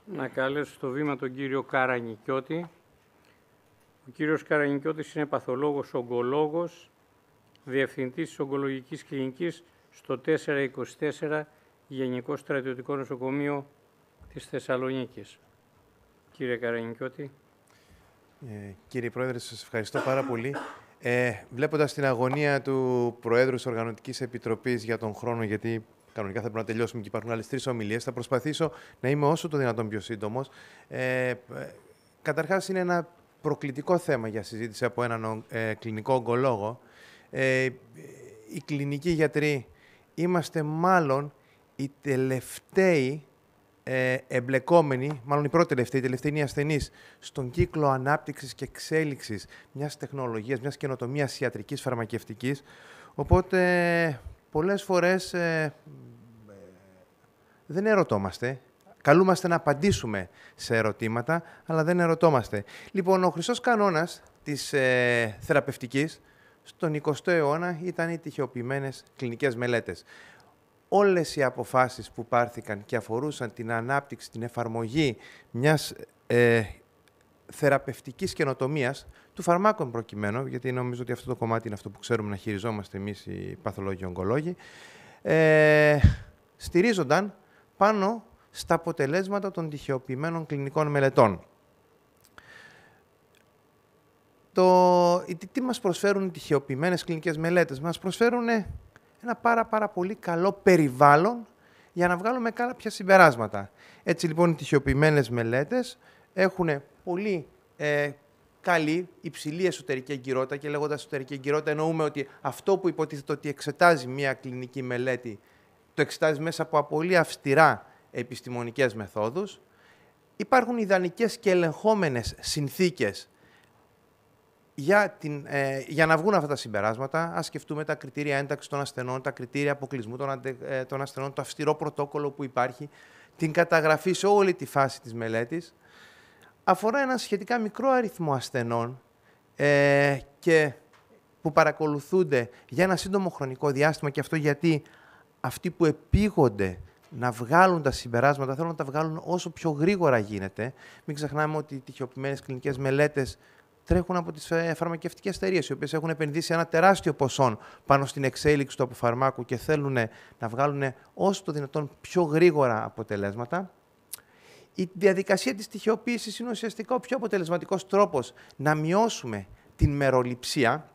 Να καλέσω στο βήμα τον κύριο Καρανικιώτη. Ο κύριος Καρανικιώτης είναι παθολόγος, ογκολόγος, διευθυντής της Ογκολογικής Κλινικής στο 424 Γενικό Στρατιωτικό Νοσοκομείο της Θεσσαλονίκης. Κύριε Καρανικιώτη. Κύριε Πρόεδρε, σας ευχαριστώ πάρα πολύ. Βλέποντας την αγωνία του Προέδρου της Οργανωτικής Επιτροπής για τον χρόνο, γιατί κανονικά θα πρέπει να τελειώσουμε και υπάρχουν άλλες 3 ομιλίες, θα προσπαθήσω να είμαι όσο το δυνατόν πιο σύντομος. Καταρχάς, είναι ένα προκλητικό θέμα για συζήτηση από έναν κλινικό ογκολόγο. Οι κλινικοί γιατροί είμαστε μάλλον οι τελευταίοι εμπλεκόμενοι, μάλλον οι πρώτοι τελευταίοι, οι τελευταίοι είναι οι ασθενείς, στον κύκλο ανάπτυξης και εξέλιξης μιας τεχνολογίας, μιας καινοτομίας ιατρικής, φαρμακευτικής. Οπότε, πολλές φορές δεν ερωτόμαστε. Καλούμαστε να απαντήσουμε σε ερωτήματα, αλλά δεν ερωτόμαστε. Λοιπόν, ο χρυσός κανόνας της θεραπευτικής στον 20ο αιώνα ήταν οι τυχεοποιημένες κλινικές μελέτες. Όλες οι αποφάσεις που πάρθηκαν και αφορούσαν την ανάπτυξη, την εφαρμογή μιας θεραπευτικής καινοτομίας, του φαρμάκου προκειμένου, γιατί νομίζω ότι αυτό το κομμάτι είναι αυτό που ξέρουμε να χειριζόμαστε εμείς οι παθολόγοι ογκολόγοι, στηρίζονταν πάνω στα αποτελέσματα των τυχεοποιημένων κλινικών μελετών. Τι μας προσφέρουν οι τυχεοποιημένες κλινικές μελέτες? Μας προσφέρουν ένα πάρα πολύ καλό περιβάλλον για να βγάλουμε κάποια συμπεράσματα. Έτσι λοιπόν οι τυχεοποιημένες μελέτες έχουν πολύ καλή, υψηλή εσωτερική εγκυρότητα, και λέγοντας εσωτερική εγκυρότητα εννοούμε ότι αυτό που υποτίθεται ότι εξετάζει μια κλινική μελέτη το εξετάζει μέσα από πολύ αυστηρά επιστημονικές μεθόδους. Υπάρχουν ιδανικές και ελεγχόμενες συνθήκες για να βγουν αυτά τα συμπεράσματα. Ας σκεφτούμε τα κριτήρια ένταξης των ασθενών, τα κριτήρια αποκλεισμού των ασθενών, το αυστηρό πρωτόκολλο που υπάρχει, την καταγραφή σε όλη τη φάση της μελέτης. Αφορά ένα σχετικά μικρό αριθμό ασθενών και που παρακολουθούνται για ένα σύντομο χρονικό διάστημα, και αυτό γιατί αυτοί που επίγονται να βγάλουν τα συμπεράσματα θέλουν να τα βγάλουν όσο πιο γρήγορα γίνεται. Μην ξεχνάμε ότι οι τυχεοποιημένες κλινικές μελέτες τρέχουν από τις φαρμακευτικές εταιρείες, οι οποίες έχουν επενδύσει ένα τεράστιο ποσό πάνω στην εξέλιξη του αποφαρμάκου και θέλουν να βγάλουν όσο το δυνατόν πιο γρήγορα αποτελέσματα. Η διαδικασία της τυχεοποίησης είναι ουσιαστικά ο πιο αποτελεσματικός τρόπος να μειώσουμε την μεροληψία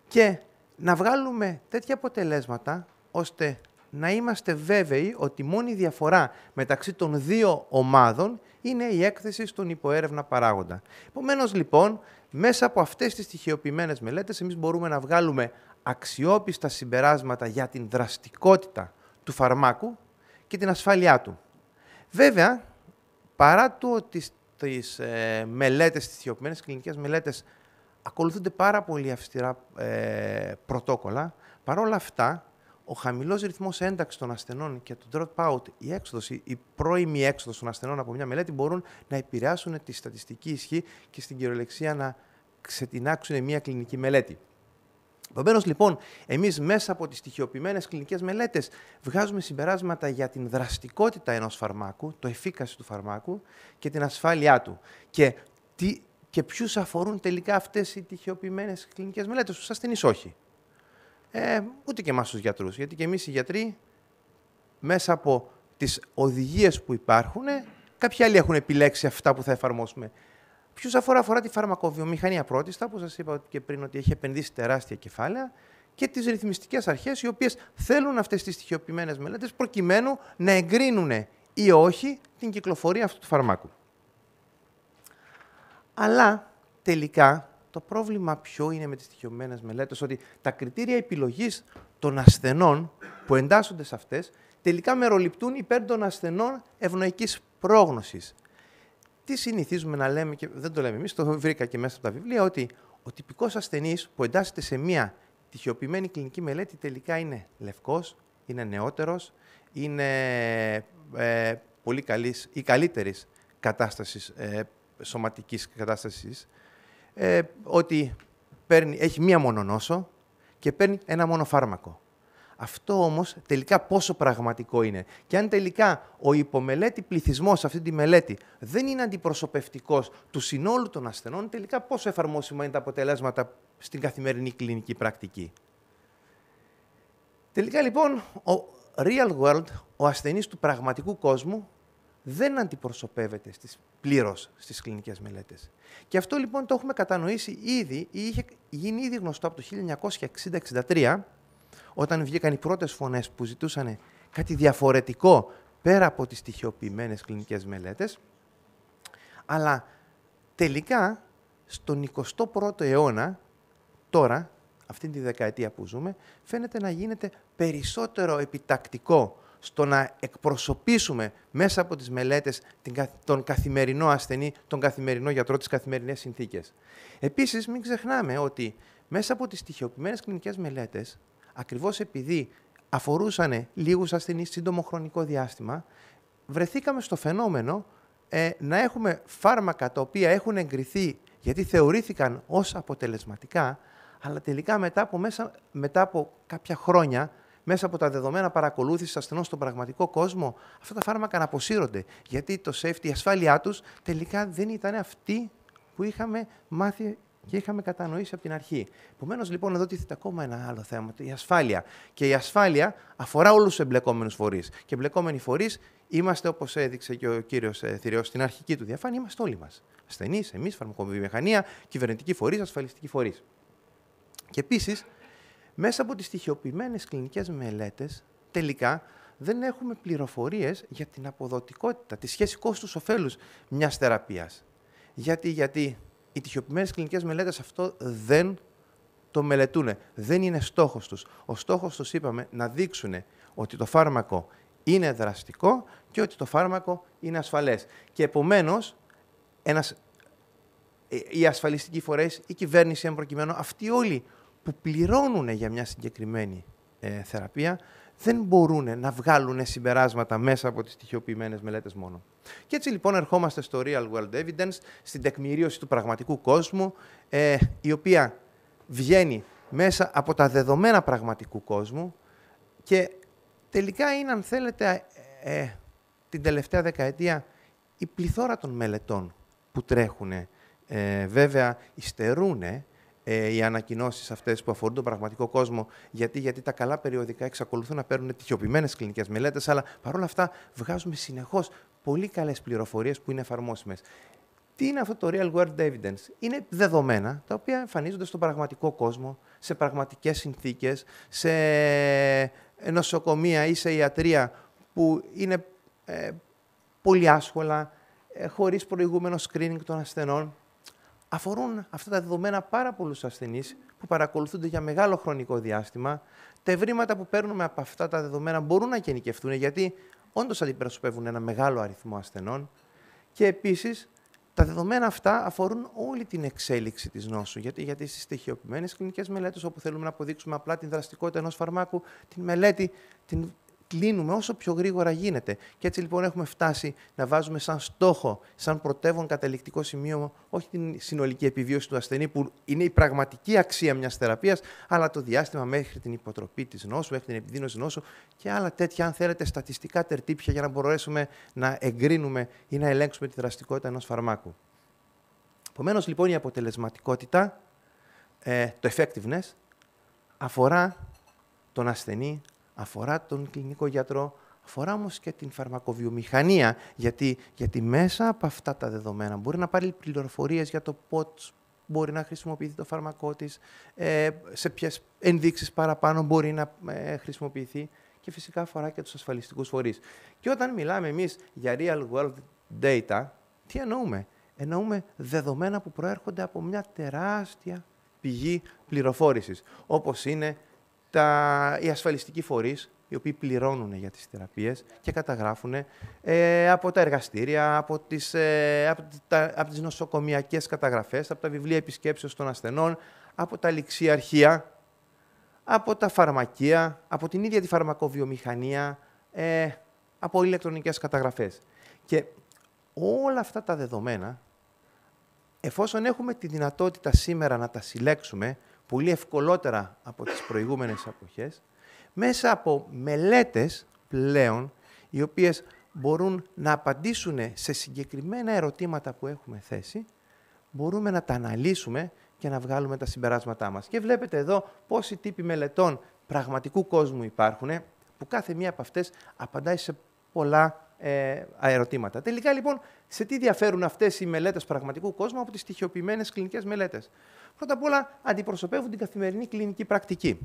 και να βγάλουμε τέτοια αποτελέσματα ώστε να είμαστε βέβαιοι ότι μόνη διαφορά μεταξύ των δύο ομάδων είναι η έκθεση στον υποέρευνα παράγοντα. Επομένως, λοιπόν, μέσα από αυτές τις τυχεοποιημένες μελέτες εμείς μπορούμε να βγάλουμε αξιόπιστα συμπεράσματα για την δραστικότητα του φαρμάκου και την ασφάλειά του. Βέβαια, παρά το ότι τις μελέτες, τις τυχεοποιημένες κλινικές μελέτες ακολουθούνται πάρα πολύ αυστηρά πρωτόκολλα, παρόλα αυτά, ο χαμηλός ρυθμός ένταξης των ασθενών και το drop-out, η έξοδος, η πρώιμη έξοδος των ασθενών από μια μελέτη μπορούν να επηρεάσουν τη στατιστική ισχύ και στην κυριολεξία να ξετινάξουν μια κλινική μελέτη. Επομένως, λοιπόν, εμείς μέσα από τις τυχεοποιημένες κλινικές μελέτες βγάζουμε συμπεράσματα για την δραστικότητα ενός φαρμάκου, το efficacy του φαρμάκου και την ασφάλειά του. Και ποιους αφορούν τελικά αυτές οι τυχεοποιημένες κλινικές μελέτες? Τους ασθενείς όχι. Ούτε και εμάς τους γιατρούς, γιατί και εμείς οι γιατροί μέσα από τις οδηγίες που υπάρχουν, κάποιοι άλλοι έχουν επιλέξει αυτά που θα εφαρμόσουμε. Ποιους αφορά τη φαρμακοβιομηχανία πρώτιστα, που σας είπα και πριν ότι έχει επενδύσει τεράστια κεφάλαια, και τις ρυθμιστικές αρχές, οι οποίες θέλουν αυτές τις τυχεοποιημένες μελέτες προκειμένου να εγκρίνουν ή όχι την κυκλοφορία αυτού του φαρμάκου. Αλλά τελικά το πρόβλημα ποιο είναι με τις τυχεοποιημένες μελέτες? Ότι τα κριτήρια επιλογής των ασθενών που εντάσσονται σε αυτές τελικά μεροληπτούν υπέρ των ασθενών ευνοϊκής πρόγνωσης. Τι συνηθίζουμε να λέμε, και δεν το λέμε εμείς, το βρήκα και μέσα από τα βιβλία, ότι ο τυπικός ασθενής που εντάσσεται σε μία τυχεοποιημένη κλινική μελέτη τελικά είναι λευκός, είναι νεότερος, είναι πολύ καλής ή καλύτερης κατάστασης, σωματικής κατάστασης, ότι έχει μία μόνο νόσο και παίρνει ένα μόνο φάρμακο. Αυτό όμως τελικά πόσο πραγματικό είναι. Και αν τελικά ο υπομελέτη πληθυσμός σε αυτή τη μελέτη δεν είναι αντιπροσωπευτικός του συνόλου των ασθενών, τελικά πόσο εφαρμόσιμα είναι τα αποτελέσματα στην καθημερινή κλινική πρακτική. Τελικά λοιπόν, ο real world, ο ασθενής του πραγματικού κόσμου, δεν αντιπροσωπεύεται πλήρως στις κλινικές μελέτες. Και αυτό λοιπόν το έχουμε κατανοήσει ήδη, είχε γίνει ήδη γνωστό από το 1960-63, όταν βγήκαν οι πρώτες φωνές που ζητούσαν κάτι διαφορετικό πέρα από τις στοιχειοποιημένες κλινικές μελέτες. Αλλά τελικά, στον 21ο αιώνα, τώρα, αυτή τη δεκαετία που ζούμε, φαίνεται να γίνεται περισσότερο επιτακτικό στο να εκπροσωπήσουμε μέσα από τις μελέτες τον καθημερινό ασθενή, τον καθημερινό γιατρό, τις καθημερινές συνθήκες. Επίσης, μην ξεχνάμε ότι μέσα από τις στοιχειοποιημένες κλινικές μελέτες, ακριβώς επειδή αφορούσαν λίγους ασθενείς σύντομο χρονικό διάστημα, βρεθήκαμε στο φαινόμενο να έχουμε φάρμακα τα οποία έχουν εγκριθεί γιατί θεωρήθηκαν ως αποτελεσματικά, αλλά τελικά μετά από κάποια χρόνια, μέσα από τα δεδομένα παρακολούθησης ασθενών στον πραγματικό κόσμο, αυτά τα φάρμακα να αποσύρονται. Γιατί το safety, η ασφάλειά τους, τελικά δεν ήταν αυτή που είχαμε μάθει και είχαμε κατανοήσει από την αρχή. Επομένως, λοιπόν, εδώ τίθεται ακόμα ένα άλλο θέμα, η ασφάλεια. Και η ασφάλεια αφορά όλους τους εμπλεκόμενους φορείς. Και εμπλεκόμενοι φορείς είμαστε, όπως έδειξε και ο κύριος Θηρεός στην αρχική του διαφάνεια, είμαστε όλοι μας. Ασθενείς, εμείς, φαρμακοβιομηχανία, κυβερνητικοί φορείς, ασφαλιστικοί φορείς. Και επίσης, μέσα από τις στοιχειοποιημένες κλινικές μελέτες, τελικά δεν έχουμε πληροφορίες για την αποδοτικότητα, τη σχέση κόστους-οφέλους μιας θεραπείας. Γιατί οι στοιχειοποιημένες κλινικές μελέτες αυτό δεν το μελετούν. Δεν είναι στόχος τους. Ο στόχος τους, είπαμε, να δείξουν ότι το φάρμακο είναι δραστικό και ότι το φάρμακο είναι ασφαλές. Και επομένως, οι ασφαλιστικοί φορείς, η κυβέρνηση, εν προκειμένου, αυτοί όλοι που πληρώνουν για μια συγκεκριμένη θεραπεία, δεν μπορούν να βγάλουν συμπεράσματα μέσα από τις στοιχειοποιημένες μελέτες μόνο. Και έτσι λοιπόν ερχόμαστε στο real world evidence, στην τεκμηρίωση του πραγματικού κόσμου, η οποία βγαίνει μέσα από τα δεδομένα πραγματικού κόσμου και τελικά είναι, αν θέλετε, την τελευταία δεκαετία η πληθώρα των μελετών που τρέχουν. Βέβαια, υστερούν οι ανακοινώσεις αυτές που αφορούν τον πραγματικό κόσμο, γιατί τα καλά περιοδικά εξακολουθούν να παίρνουν τυχιοποιημένες κλινικές μελέτες, αλλά παρόλα αυτά βγάζουμε συνεχώς πολύ καλές πληροφορίες που είναι εφαρμόσιμες. Τι είναι αυτό το real world evidence? Είναι δεδομένα τα οποία εμφανίζονται στον πραγματικό κόσμο, σε πραγματικές συνθήκες, σε νοσοκομεία ή σε ιατρεία που είναι πολύ άσχολα, χωρίς προηγούμενο screening των ασθενών. Αφορούν αυτά τα δεδομένα πάρα πολλούς ασθενείς που παρακολουθούνται για μεγάλο χρονικό διάστημα. Τα ευρήματα που παίρνουμε από αυτά τα δεδομένα μπορούν να γενικευτούν, γιατί όντως αντιπροσωπεύουν ένα μεγάλο αριθμό ασθενών. Και επίσης, τα δεδομένα αυτά αφορούν όλη την εξέλιξη της νόσου. Γιατί στις στοιχειοποιημένες κλινικές μελέτες, όπου θέλουμε να αποδείξουμε απλά την δραστικότητα ενός φαρμάκου, την μελέτη την κλείνουμε όσο πιο γρήγορα γίνεται. Και έτσι λοιπόν έχουμε φτάσει να βάζουμε σαν στόχο, σαν πρωτεύον καταληκτικό σημείο, όχι την συνολική επιβίωση του ασθενή, που είναι η πραγματική αξία μιας θεραπείας, αλλά το διάστημα μέχρι την υποτροπή της νόσου, μέχρι την επιδείνωση νόσου και άλλα τέτοια, αν θέλετε, στατιστικά τερτύπια για να μπορέσουμε να εγκρίνουμε ή να ελέγξουμε τη δραστικότητα ενός φαρμάκου. Επομένως, λοιπόν, η αποτελεσματικότητα, το effectiveness, αφορά τον ασθενή, αφορά τον κλινικό γιατρό, αφορά όμως και την φαρμακοβιομηχανία, γιατί μέσα από αυτά τα δεδομένα μπορεί να πάρει πληροφορίες για το πώς μπορεί να χρησιμοποιηθεί το φάρμακό της, σε ποιες ενδείξεις παραπάνω μπορεί να χρησιμοποιηθεί και φυσικά αφορά και τους ασφαλιστικούς φορείς. Και όταν μιλάμε εμείς για real world data, τι εννοούμε? Εννοούμε δεδομένα που προέρχονται από μια τεράστια πηγή πληροφόρησης, όπως είναι οι ασφαλιστικοί φορείς, οι οποίοι πληρώνουν για τις θεραπείες και καταγράφουν από τα εργαστήρια, από τις νοσοκομιακές καταγραφές, από τα βιβλία επισκέψεως των ασθενών, από τα ληξιαρχεία, από τα φαρμακεία, από την ίδια τη φαρμακοβιομηχανία, από ηλεκτρονικές καταγραφές. Και όλα αυτά τα δεδομένα, εφόσον έχουμε τη δυνατότητα σήμερα να τα συλλέξουμε πολύ ευκολότερα από τις προηγούμενες εποχές, μέσα από μελέτες πλέον, οι οποίες μπορούν να απαντήσουν σε συγκεκριμένα ερωτήματα που έχουμε θέσει, μπορούμε να τα αναλύσουμε και να βγάλουμε τα συμπεράσματά μας. Και βλέπετε εδώ πόσοι τύποι μελετών πραγματικού κόσμου υπάρχουν, που κάθε μία από αυτές απαντάει σε πολλά ερωτήματα. Τελικά, λοιπόν, σε τι διαφέρουν αυτές οι μελέτες πραγματικού κόσμου από τις στοιχειοποιημένες κλινικές μελέτες? Πρώτα απ' όλα, αντιπροσωπεύουν την καθημερινή κλινική πρακτική.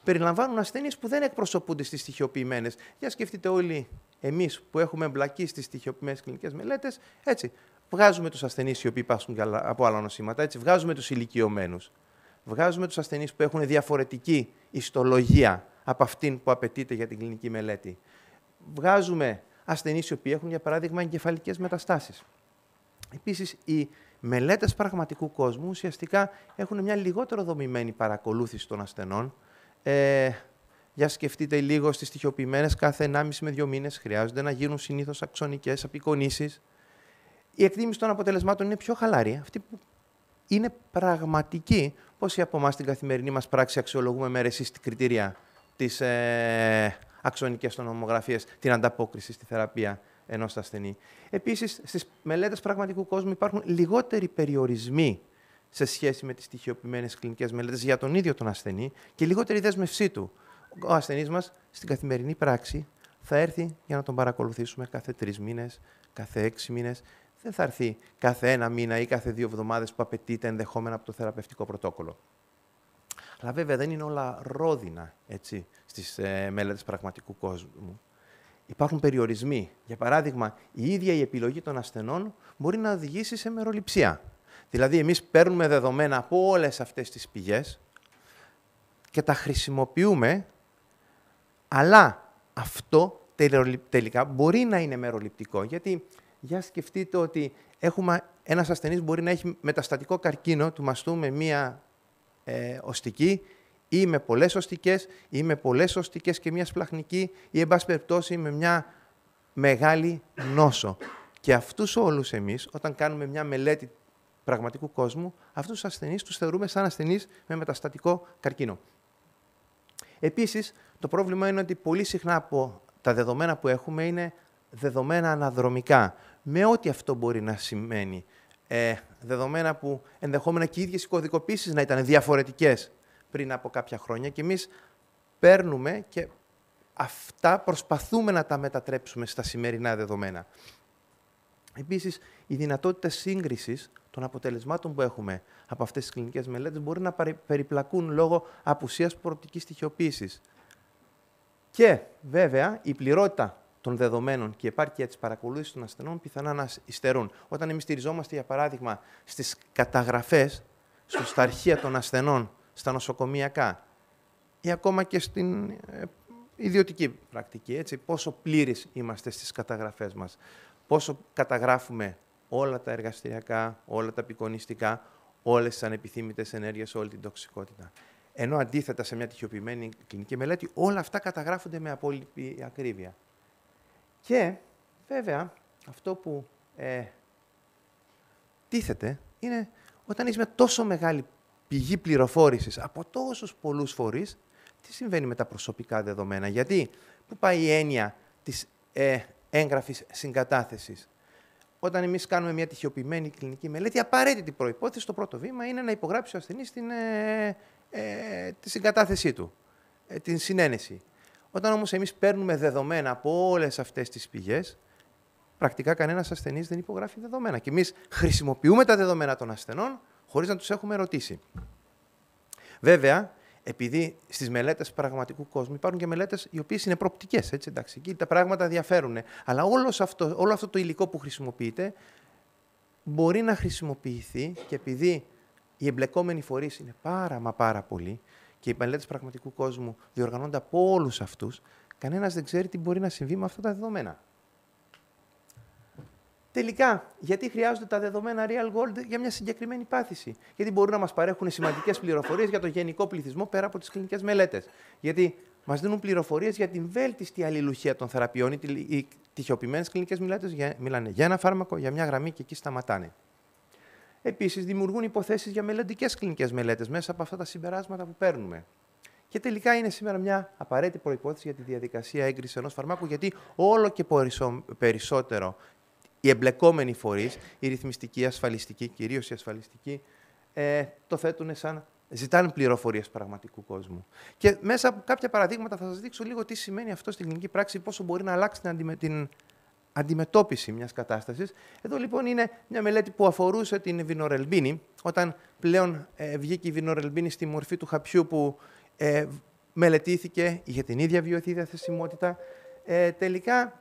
Περιλαμβάνουν ασθενείς που δεν εκπροσωπούνται στις στοιχειοποιημένες. Για σκεφτείτε όλοι εμείς που έχουμε εμπλακεί στις στοιχειοποιημένες κλινικές μελέτες, έτσι. Βγάζουμε τους ασθενείς οι οποίοι πάσχουν από άλλα νοσήματα, έτσι. Βγάζουμε τους ηλικιωμένους. Βγάζουμε τους ασθενείς που έχουν διαφορετική ιστολογία από αυτήν που απαιτείται για την κλινική μελέτη. Βγάζουμε ασθενείς οι οποίοι έχουν, για παράδειγμα, εγκεφαλικές μεταστάσεις. Επίσης, οι μελέτες πραγματικού κόσμου ουσιαστικά έχουν μια λιγότερο δομημένη παρακολούθηση των ασθενών. Για σκεφτείτε λίγο στις στοιχειοποιημένες, κάθε 1,5 με 2 μήνες χρειάζονται να γίνουν συνήθως αξονικές απεικονίσεις. Η εκτίμηση των αποτελεσμάτων είναι πιο χαλαρή. Αυτή που είναι πραγματική. Πόσοι από εμάς στην καθημερινή μας πράξη αξιολογούμε με αιρεσίστη κριτήρια τις αξονικές τομογραφίες, την ανταπόκριση στη θεραπεία ενός ασθενή. Επίσης, στις μελέτες πραγματικού κόσμου υπάρχουν λιγότεροι περιορισμοί σε σχέση με τις στοιχειοποιημένες κλινικές μελέτες για τον ίδιο τον ασθενή και λιγότερη δέσμευσή του. Ο ασθενής μας στην καθημερινή πράξη θα έρθει για να τον παρακολουθήσουμε κάθε 3 μήνες, κάθε 6 μήνες. Δεν θα έρθει κάθε 1 μήνα ή κάθε 2 εβδομάδες που απαιτείται ενδεχόμενα από το θεραπευτικό πρωτόκολλο. Αλλά βέβαια δεν είναι όλα ρόδινα, έτσι, στις μελέτες πραγματικού κόσμου. Υπάρχουν περιορισμοί. Για παράδειγμα, η ίδια η επιλογή των ασθενών μπορεί να οδηγήσει σε μεροληψία. Δηλαδή, εμείς παίρνουμε δεδομένα από όλες αυτές τις πηγές και τα χρησιμοποιούμε, αλλά αυτό τελικά μπορεί να είναι μεροληπτικό. Γιατί, για σκεφτείτε ότι ένας ασθενής μπορεί να έχει μεταστατικό καρκίνο του μαστού με μία οστική ή με πολλές οστικές ή με πολλές οστικές και μία σπλαχνική ή, εν πάση περιπτώσει, με μια μεγάλη νόσο. Και αυτούς όλους εμείς, όταν κάνουμε μια μελέτη πραγματικού κόσμου, αυτούς τους ασθενείς τους θεωρούμε σαν ασθενείς με μεταστατικό καρκίνο. Επίσης, το πρόβλημα είναι ότι πολύ συχνά από τα δεδομένα που έχουμε είναι δεδομένα αναδρομικά, με ό,τι αυτό μπορεί να σημαίνει. Δεδομένα που ενδεχόμενα και οι ίδιες οι κωδικοποίησεις να ήταν διαφορετικές πριν από κάποια χρόνια και εμείς παίρνουμε και αυτά προσπαθούμε να τα μετατρέψουμε στα σημερινά δεδομένα. Επίσης, οι δυνατότητες σύγκρισης των αποτελεσμάτων που έχουμε από αυτές τις κλινικές μελέτες μπορεί να περιπλακούν λόγω απουσίας προοπτικής στοιχειοποίησης. Και βέβαια η πληρότητα των δεδομένων και η επάρκεια της παρακολούθησης των ασθενών πιθανά να υστερούν. Όταν εμείς στηριζόμαστε, για παράδειγμα, στις καταγραφές, στα αρχεία των ασθενών, στα νοσοκομιακά ή ακόμα και στην ιδιωτική πρακτική, έτσι, πόσο πλήρεις είμαστε στις καταγραφές μας, πόσο καταγράφουμε όλα τα εργαστηριακά, όλα τα απεικονιστικά, όλες τις ανεπιθύμητες ενέργειες, όλη την τοξικότητα. Ενώ αντίθετα σε μια τυχιοποιημένη κλινική μελέτη, όλα αυτά καταγράφονται με απόλυτη ακρίβεια. Και βέβαια, αυτό που τίθεται είναι όταν είσαι με τόσο μεγάλη πηγή πληροφόρησης από τόσους πολλούς φορείς, τι συμβαίνει με τα προσωπικά δεδομένα. Γιατί, πού πάει η έννοια της έγγραφης συγκατάθεσης. Όταν εμείς κάνουμε μια τυχιοποιημένη κλινική μελέτη, η απαραίτητη προϋπόθεση, το πρώτο βήμα, είναι να υπογράψει ο ασθενής τη συγκατάθεσή του, την συνένεση. Όταν όμως εμείς παίρνουμε δεδομένα από όλες αυτές τις πηγές, πρακτικά κανένας ασθενής δεν υπογράφει δεδομένα. Και εμείς χρησιμοποιούμε τα δεδομένα των ασθενών χωρίς να τους έχουμε ρωτήσει. Βέβαια, επειδή στις μελέτες πραγματικού κόσμου υπάρχουν και μελέτες οι οποίες είναι προοπτικές, έτσι, εντάξει, εκεί τα πράγματα διαφέρουν. Αλλά όλο αυτό το υλικό που χρησιμοποιείται μπορεί να χρησιμοποιηθεί και επειδή οι εμπλεκόμενοι φορείς είναι πάρα πολλοί και οι μελέτες πραγματικού κόσμου διοργανώνται από όλους αυτούς, κανένας δεν ξέρει τι μπορεί να συμβεί με αυτά τα δεδομένα. Τελικά, γιατί χρειάζονται τα δεδομένα real world για μια συγκεκριμένη πάθηση? Γιατί μπορούν να μας παρέχουν σημαντικές πληροφορίες για το γενικό πληθυσμό πέρα από τις κλινικές μελέτες. Γιατί μας δίνουν πληροφορίες για την βέλτιστη αλληλουχία των θεραπείων. Οι τυχιοποιημένες κλινικές μελέτες μιλάνε για ένα φάρμακο, για μια γραμμή και εκεί σταματάνε. Επίσης, δημιουργούν υποθέσεις για μελλοντικές κλινικές μελέτες μέσα από αυτά τα συμπεράσματα που παίρνουμε. Και τελικά είναι σήμερα μια απαραίτητη προϋπόθεση για τη διαδικασία έγκρισης ενός φαρμάκου, γιατί όλο και περισσότερο οι εμπλεκόμενοι φορείς, η ρυθμιστική, η ασφαλιστική, κυρίως η ασφαλιστική, το θέτουν σαν ζητάνε πληροφορίες πραγματικού κόσμου. Και μέσα από κάποια παραδείγματα θα σας δείξω λίγο τι σημαίνει αυτό στην κλινική πράξη, πόσο μπορεί να αλλάξει την αντιμετώπιση μιας κατάστασης. Εδώ λοιπόν είναι μια μελέτη που αφορούσε την βινορελμπίνη, όταν πλέον βγήκε η βινορελμπίνη στη μορφή του χαπιού που μελετήθηκε, είχε την ίδια βιωθή διαθεσιμότητα. Τελικά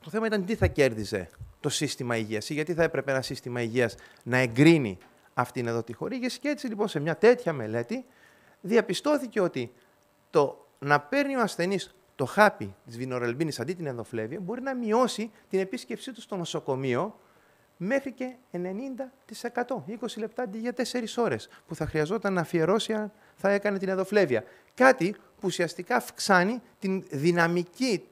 το θέμα ήταν τι θα κέρδιζε το σύστημα υγείας ή γιατί θα έπρεπε ένα σύστημα υγείας να εγκρίνει αυτήν εδώ τη χορήγηση. Και έτσι λοιπόν σε μια τέτοια μελέτη διαπιστώθηκε ότι το να παίρνει ο ασθενής το χάπι της βινορελμπίνης αντί την ενδοφλέβεια μπορεί να μειώσει την επίσκεψή του στο νοσοκομείο μέχρι και 90%. 20 λεπτά αντί για 4 ώρες που θα χρειαζόταν να αφιερώσει αν θα έκανε την ενδοφλέβεια. Κάτι που ουσιαστικά αυξάνει την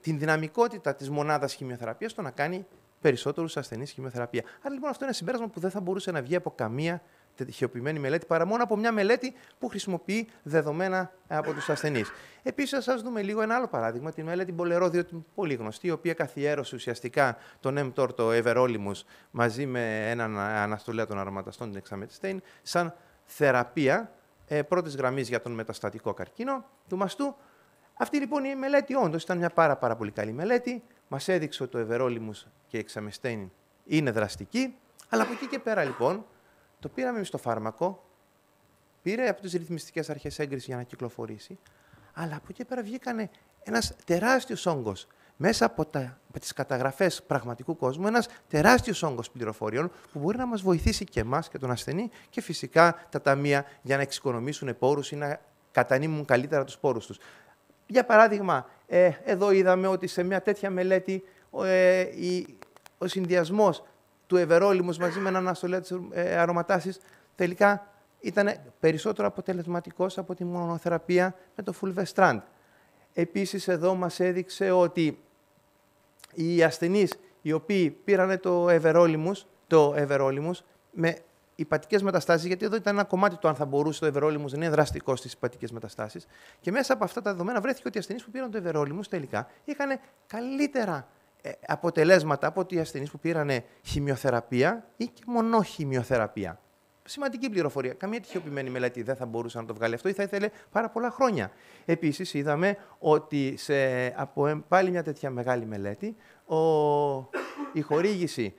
δυναμικότητα της μονάδας χημειοθεραπείας στο να κάνει περισσότερους ασθενείς χημειοθεραπεία. Άρα λοιπόν αυτό είναι ένα συμπέρασμα που δεν θα μπορούσε να βγει από καμία τετυχιοποιημένη μελέτη παρά μόνο από μια μελέτη που χρησιμοποιεί δεδομένα από τους ασθενείς. Επίσης, θα σας δούμε λίγο ένα άλλο παράδειγμα, τη μελέτη Bolero, διότι πολύ γνωστή, η οποία καθιέρωσε ουσιαστικά τον mTOR, το everolimus, μαζί με έναν αναστολέα των αρωματαστών, την εξαμετιστέιν, σαν θεραπεία πρώτης γραμμής για τον μεταστατικό καρκίνο του μαστού. Αυτή λοιπόν η μελέτη όντως ήταν μια πάρα πολύ καλή μελέτη. Μας έδειξε ότι το everolimus και η εξαμετιστέιν είναι δραστική, αλλά από εκεί και πέρα λοιπόν το πήραμε εμείς το φάρμακο, πήρε από τις ρυθμιστικές αρχές έγκριση για να κυκλοφορήσει, αλλά από εκεί πέρα βγήκανε ένας τεράστιος όγκος μέσα από τις καταγραφές πραγματικού κόσμου, ένας τεράστιος όγκος πληροφοριών που μπορεί να μας βοηθήσει και εμάς και τον ασθενή και φυσικά τα ταμεία για να εξοικονομήσουν πόρους ή να κατανείμουν καλύτερα τους πόρους τους. Για παράδειγμα, εδώ είδαμε ότι σε μια τέτοια μελέτη ο συνδυασμός του everolimus μαζί με έναν αναστολέα της αρωματάσης τελικά ήταν περισσότερο αποτελεσματικός από τη μονοθεραπεία με το fulvestrant. Επίσης εδώ μας έδειξε ότι οι ασθενείς οι οποίοι πήραν το everolimus με υπατικές μεταστάσεις, γιατί εδώ ήταν ένα κομμάτι του αν θα μπορούσε το everolimus να είναι δραστικό στις υπατικές μεταστάσεις, και μέσα από αυτά τα δεδομένα βρέθηκε ότι οι ασθενείς που πήραν το everolimus τελικά είχαν καλύτερα αποτελέσματα από ότι οι ασθενείς που πήραν χημειοθεραπεία ή και μονοχημειοθεραπεία. Σημαντική πληροφορία. Καμία τυχιοποιημένη μελέτη δεν θα μπορούσε να το βγάλει αυτό ή θα ήθελε πάρα πολλά χρόνια. Επίσης, είδαμε ότι από πάλι μια τέτοια μεγάλη μελέτη, η χορήγηση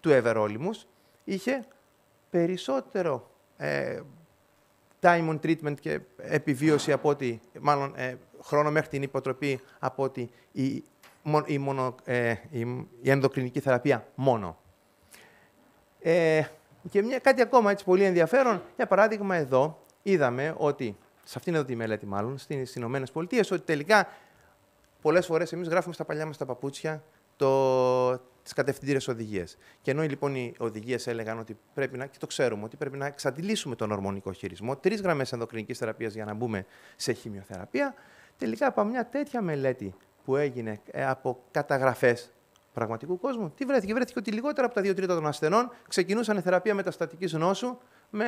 του everolimus είχε περισσότερο time on treatment και επιβίωση από ότι, μάλλον χρόνο μέχρι την υποτροπή από ότι η ενδοκρινική θεραπεία μόνο. Και κάτι ακόμα έτσι πολύ ενδιαφέρον, για παράδειγμα εδώ είδαμε ότι, σε αυτήν εδώ τη μελέτη μάλλον, στις Ηνωμένες Πολιτείες, ότι τελικά πολλές φορές εμείς γράφουμε στα παλιά μας τα παπούτσια τις κατευθυντήρες οδηγίες. Και ενώ λοιπόν οι οδηγίες έλεγαν ότι πρέπει να, και το ξέρουμε, ότι πρέπει να εξαντλήσουμε τον ορμονικό χειρισμό, 3 γραμμές ενδοκρινικής θεραπείας για να μπούμε σε χημειοθεραπεία, τελικά από μια τέτοια μελέτη που έγινε από καταγραφές πραγματικού κόσμου, τι βρέθηκε? Βρέθηκε ότι λιγότερα από τα 2 τρίτα των ασθενών ξεκινούσαν θεραπεία μεταστατικής νόσου με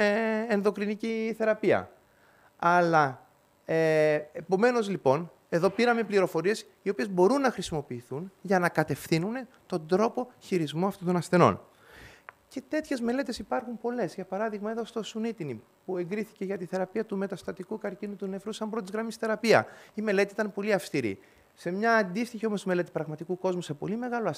ενδοκρινική θεραπεία. Αλλά, επομένως λοιπόν, εδώ πήραμε πληροφορίες οι οποίες μπορούν να χρησιμοποιηθούν για να κατευθύνουν τον τρόπο χειρισμού αυτών των ασθενών. Και τέτοιες μελέτες υπάρχουν πολλές. Για παράδειγμα, εδώ στο Sunitinib, που εγκρίθηκε για τη θεραπεία του μεταστατικού καρκίνου του νεφρού σαν πρώτης γραμμής θεραπεία. Η μελέτη ήταν πολύ αυστηρή. Σε μια αντίστοιχη όμως μελέτη πραγματικού κόσμου, σε πολύ μεγάλο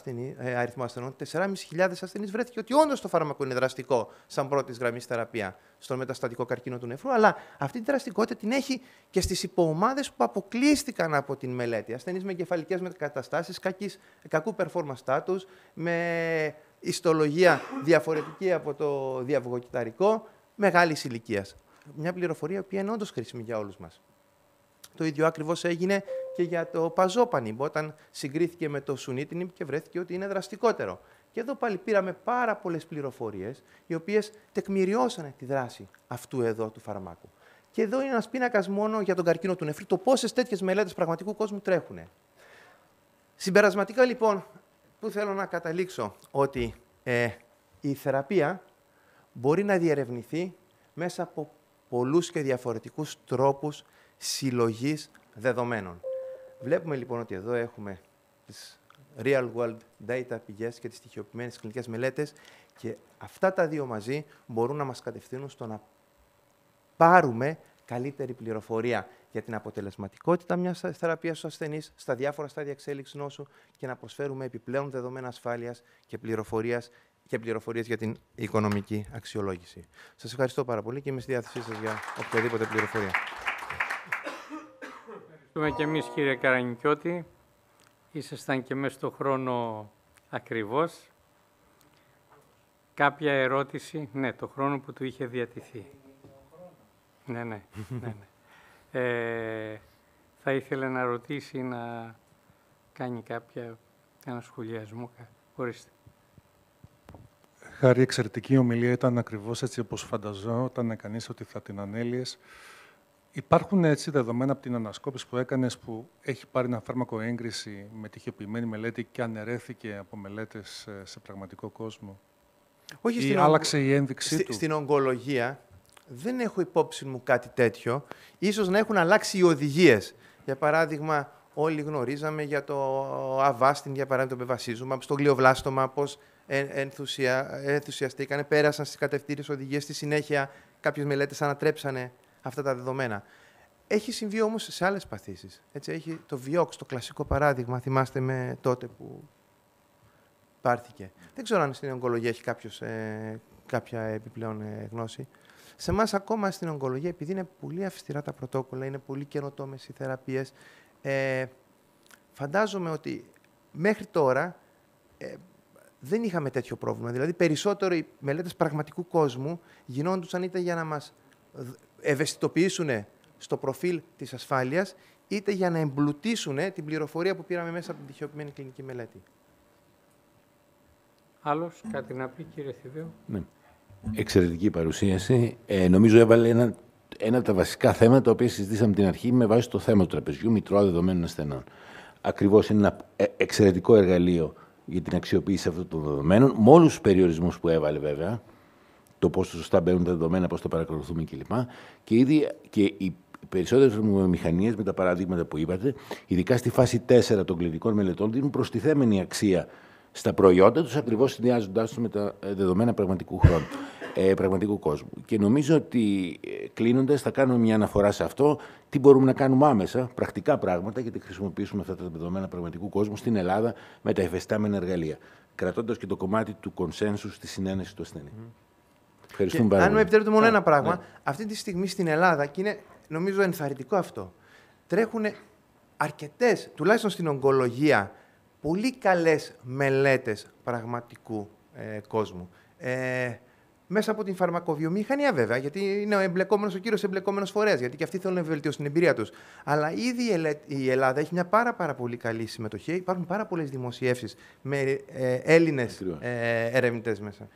αριθμό ασθενών, 4.500 ασθενείς, βρέθηκε ότι όντως το φάρμακο είναι δραστικό σαν πρώτης γραμμής θεραπεία στον μεταστατικό καρκίνο του νεφρού, αλλά αυτή τη δραστικότητα την έχει και στις υποομάδες που αποκλείστηκαν από την μελέτη. Ασθενείς με εγκεφαλικές μετακαταστάσεις, κακού performance status, με ιστολογία διαφορετική από το διαυγοκυταρικό, μεγάλης ηλικίας. Μια πληροφορία που είναι όντως χρήσιμη για όλους μας. Το ίδιο ακριβώς έγινε και για το Pazopanib, όταν συγκρίθηκε με το Sunitinib και βρέθηκε ότι είναι δραστικότερο. Και εδώ πάλι πήραμε πάρα πολλές πληροφορίες, οι οποίες τεκμηριώσανε τη δράση αυτού εδώ του φαρμάκου. Και εδώ είναι ένας πίνακας μόνο για τον καρκίνο του νεφρού, το πόσες τέτοιες μελέτες πραγματικού κόσμου τρέχουν. Συμπερασματικά λοιπόν, που θέλω να καταλήξω, ότι η θεραπεία μπορεί να διερευνηθεί μέσα από πολλούς και διαφορετικούς τρόπους συλλογής δεδομένων. Βλέπουμε λοιπόν ότι εδώ έχουμε τις real world data πηγές και τις στοιχειοποιημένες κλινικές μελέτες και αυτά τα δύο μαζί μπορούν να μας κατευθύνουν στο να πάρουμε καλύτερη πληροφορία για την αποτελεσματικότητα μιας θεραπείας στους ασθενείς στα διάφορα στάδια εξέλιξης νόσου και να προσφέρουμε επιπλέον δεδομένα ασφάλειας και πληροφορίες για την οικονομική αξιολόγηση. Σας ευχαριστώ πάρα πολύ και είμαι στη διάθεσή σας για οποιαδήποτε πληροφορία. Ευχαριστούμε και εμείς, κύριε Καρανικιώτη. Ήσασταν και μέσα στο χρόνο ακριβώς. Κάποια ερώτηση, ναι, το χρόνο που του είχε διατηθεί. Ναι. Θα ήθελε να ρωτήσει, να κάνει ένα σχολιασμό. Ορίστε. Χάρη, εξαιρετική ομιλία, ήταν ακριβώς έτσι όπως φανταζόταν κανείς ότι θα την ανέλυες. Υπάρχουν έτσι δεδομένα από την ανασκόπηση που έκανες που έχει πάρει ένα φάρμακο έγκριση με τυχιοποιημένη μελέτη και αναιρέθηκε από μελέτες σε πραγματικό κόσμο? Όχι, ή άλλαξε η ένδειξή του? Στην ογκολογία δεν έχω υπόψη μου κάτι τέτοιο. Ίσως να έχουν αλλάξει οι οδηγίες. Για παράδειγμα, όλοι γνωρίζαμε για το Avastin, για παράδειγμα, το Bevacizumab, στο γλιοβλάστομα, πώς ενθουσιαστήκανε, πέρασαν στις κατευθύνσεις οδηγίες. Στη συνέχεια, κάποιες μελέτες ανατρέψανε αυτά τα δεδομένα. Έχει συμβεί όμως σε άλλες παθήσεις. Έτσι, έχει το Vioxx, το κλασικό παράδειγμα, θυμάστε με τότε που πάρθηκε. Δεν ξέρω αν στην ογκολογία έχει κάποια επιπλέον γνώση. Σε εμάς ακόμα στην ογκολογία, επειδή είναι πολύ αυστηρά τα πρωτόκολλα, είναι πολύ καινοτόμες οι θεραπείες, φαντάζομαι ότι μέχρι τώρα δεν είχαμε τέτοιο πρόβλημα. Δηλαδή, περισσότερο οι μελέτες πραγματικού κόσμου γινόντουσαν είτε για να μας ευαισθητοποιήσουν στο προφίλ της ασφάλειας, είτε για να εμπλουτίσουν την πληροφορία που πήραμε μέσα από την τυχιοποιημένη κλινική μελέτη. Άλλος, κάτι να πει, κύριε Θηδέου? Ναι. Εξαιρετική παρουσίαση. Νομίζω έβαλε ένα από τα βασικά θέματα τα οποία συζητήσαμε την αρχή με βάση το θέμα του τραπεζιού μητρώα δεδομένων ασθενών. Ακριβώς είναι ένα εξαιρετικό εργαλείο για την αξιοποίηση αυτών των δεδομένων, με όλους τους περιορισμούς που έβαλε βέβαια, το πόσο σωστά μπαίνουν τα δεδομένα, πώς το παρακολουθούμε κλπ. Και ήδη και οι περισσότερες μηχανίες, με τα παραδείγματα που είπατε, ειδικά στη φάση 4 των κλινικών μελετών, δίνουν προστιθέμενη αξία στα προϊόντα τους, ακριβώς συνδυάζοντάς τους με τα δεδομένα πραγματικού χρόνου, πραγματικού κόσμου. Και νομίζω ότι κλείνοντας θα κάνουμε μια αναφορά σε αυτό, τι μπορούμε να κάνουμε άμεσα, πρακτικά πράγματα, γιατί χρησιμοποιήσουμε αυτά τα δεδομένα πραγματικού κόσμου στην Ελλάδα με τα εφιστάμενα εργαλεία, κρατώντας και το κομμάτι του consensus στη συνένεση του ασθενή. Ευχαριστούμε πάρα πολύ. Αν μου επιτρέπετε μόνο ένα πράγμα, ναι. Αυτή τη στιγμή στην Ελλάδα, και είναι νομίζω ενθαρρυντικό αυτό, τρέχουν αρκετές, τουλάχιστον στην ογκολογία, πολύ καλές μελέτες πραγματικού κόσμου. Μέσα από την φαρμακοβιομηχανία βέβαια, γιατί είναι ο κύριος εμπλεκόμενος φορέας, γιατί και αυτοί θέλουν να βελτιώσουν την εμπειρία τους. Αλλά ήδη η Ελλάδα έχει μια πάρα πολύ καλή συμμετοχή. Υπάρχουν πάρα πολλές δημοσιεύσεις με Έλληνες ερευνητές μέσα.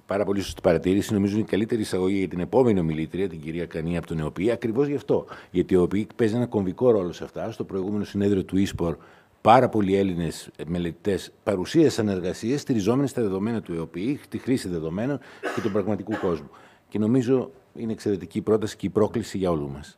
Πάρα πολύ σωστή παρατήρηση. Νομίζω είναι η καλύτερη εισαγωγή για την επόμενη ομιλήτρια, την κυρία Κανία από τον ΕΟΠΗ, ακριβώς γι' αυτό. Γιατί ο ΕΟΠΗ παίζει ένα κομβικό ρόλο σε αυτά. Στο προηγούμενο συνέδριο του ΙΣΠΟΡ, πάρα πολλοί Έλληνες μελετητές παρουσίασαν εργασίες στηριζόμενες στα δεδομένα του ΕΟΠΗ, τη χρήση δεδομένων και του πραγματικού κόσμου. Και νομίζω είναι εξαιρετική η πρόταση και η πρόκληση για όλους μας.